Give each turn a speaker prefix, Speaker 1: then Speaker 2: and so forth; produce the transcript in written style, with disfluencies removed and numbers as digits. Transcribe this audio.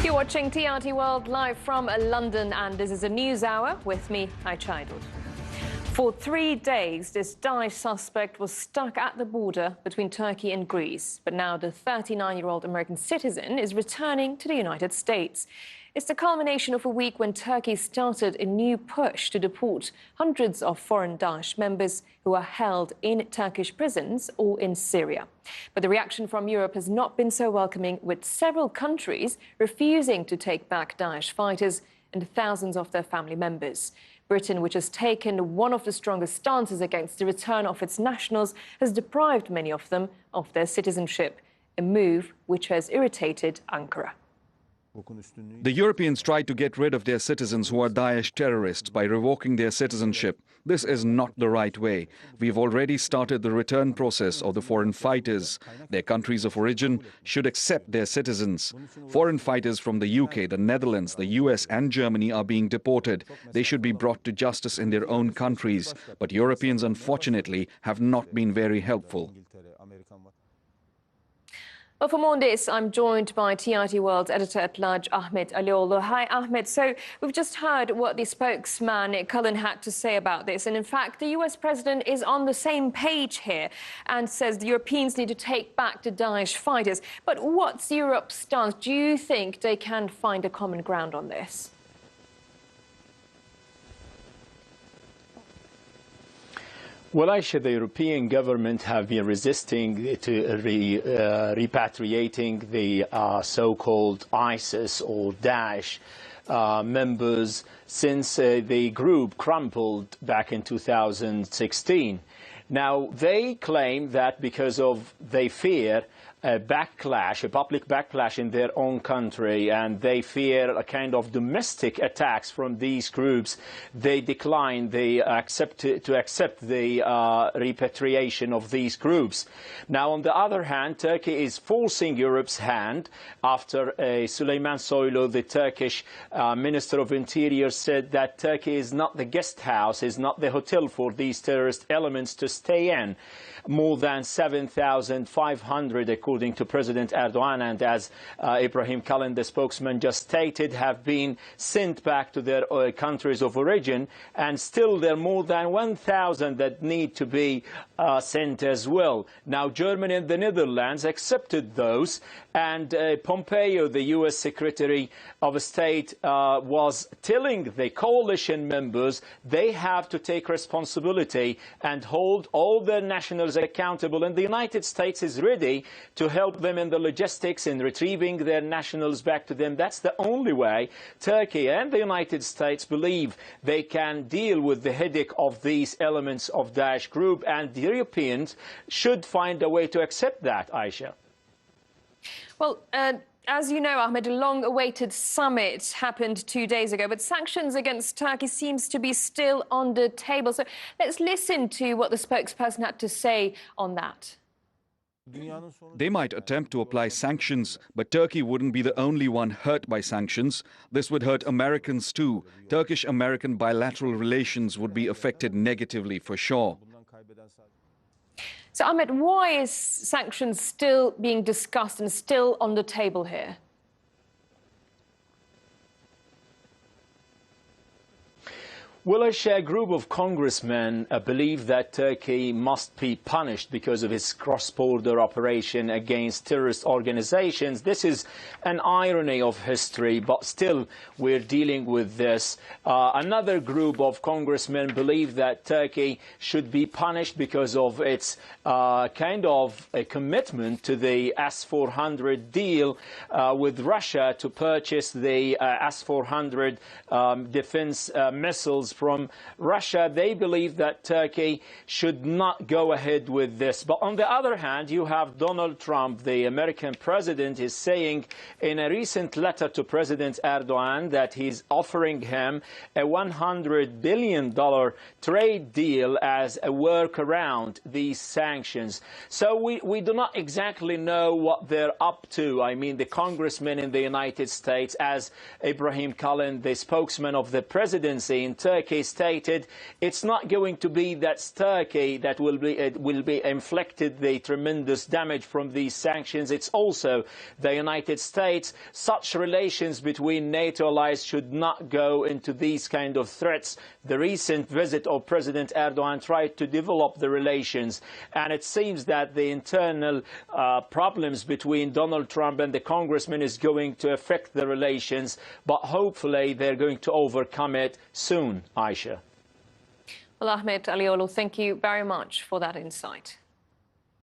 Speaker 1: You're watching TRT World live from London, and this is a news hour with me, Ayça Aydın. For 3 days, this Daesh suspect was stuck at the border between Turkey and Greece. But now the 39-year-old American citizen is returning to the United States. It's the culmination of a week when Turkey started a new push to deport hundreds of foreign Daesh members who are held in Turkish prisons or in Syria. But the reaction from Europe has not been so welcoming, with several countries refusing to take back Daesh fighters and thousands of their family members. Britain, which has taken one of the strongest stances against the return of its nationals, has deprived many of them of their citizenship, a move which has irritated Ankara.
Speaker 2: The Europeans tried to get rid of their citizens who are Daesh terrorists by revoking their citizenship. This is not the right way. We've already started the return process of the foreign fighters. Their countries of origin should accept their citizens. Foreign fighters from the UK, the Netherlands, the US and Germany are being deported. They should be brought to justice in their own countries. But Europeans, unfortunately, have not been very helpful.
Speaker 1: Well, for more on this, I'm joined by TRT World's editor-at-large, Ahmet Alioğlu. Hi, Ahmet. So we've just heard what the spokesman, Cullen, had to say about this. And in fact, the US president is on the same page here and says the Europeans need to take back the Daesh fighters. But what's Europe's stance? Do you think they can find a common ground on this?
Speaker 3: Well, Ayça, the European government have been resisting to repatriating the so-called ISIS or Daesh members since the group crumbled back in 2016. Now, they claim that because of they fear a backlash, a public backlash in their own country, and they fear a kind of domestic attacks from these groups, they decline to accept the repatriation of these groups. Now, on the other hand, Turkey is forcing Europe's hand after Süleyman Soylu, the Turkish Minister of Interior, said that Turkey is not the guest house, is not the hotel for these terrorist elements to stay in. More than 7,500, according to President Erdogan, and as Ibrahim Kalin, the spokesman, just stated, have been sent back to their countries of origin, and still there are more than 1,000 that need to be sent as well. Now, Germany and the Netherlands accepted those, and Pompeo, the US Secretary of State, was telling the coalition members they have to take responsibility and hold all their nationals accountable, and the United States is ready to help them in the logistics in retrieving their nationals back to them. That's the only way Turkey and the United States believe they can deal with the headache of these elements of Daesh group, and the Europeans should find a way to accept that, Ayça.
Speaker 1: Well, as you know, Ahmed, a long-awaited summit happened 2 days ago, but sanctions against Turkey seems to be still on the table. So let's listen to what the spokesperson had to say on that.
Speaker 2: They might attempt to apply sanctions, but Turkey wouldn't be the only one hurt by sanctions. This would hurt Americans too. Turkish-American bilateral relations would be affected negatively for sure.
Speaker 1: So, Ahmed, why is sanctions still being discussed and still on the table here?
Speaker 3: Well, a group of congressmen believe that Turkey must be punished because of its cross-border operation against terrorist organizations. This is an irony of history, but still we're dealing with this. Another group of congressmen believe that Turkey should be punished because of its kind of a commitment to the S-400 deal with Russia to purchase the S-400 defense missiles from Russia. They believe that Turkey should not go ahead with this. But on the other hand, you have Donald Trump, the American president, is saying in a recent letter to President Erdogan that he's offering him a $100 billion trade deal as a workaround these sanctions. So we do not exactly know what they're up to. I mean, the congressmen in the United States, as Ibrahim Kalin, the spokesman of the presidency in Turkey, Turkey stated it's not going to be that Turkey that will be inflicted the tremendous damage from these sanctions. It's also the United States. Such relations between NATO allies should not go into these kind of threats. The recent visit of President Erdogan tried to develop the relations, and it seems that the internal problems between Donald Trump and the congressman is going to affect the relations, but hopefully they're going to overcome it soon, Aisha.
Speaker 1: Well, Ahmed Aliolu, thank you very much for that insight.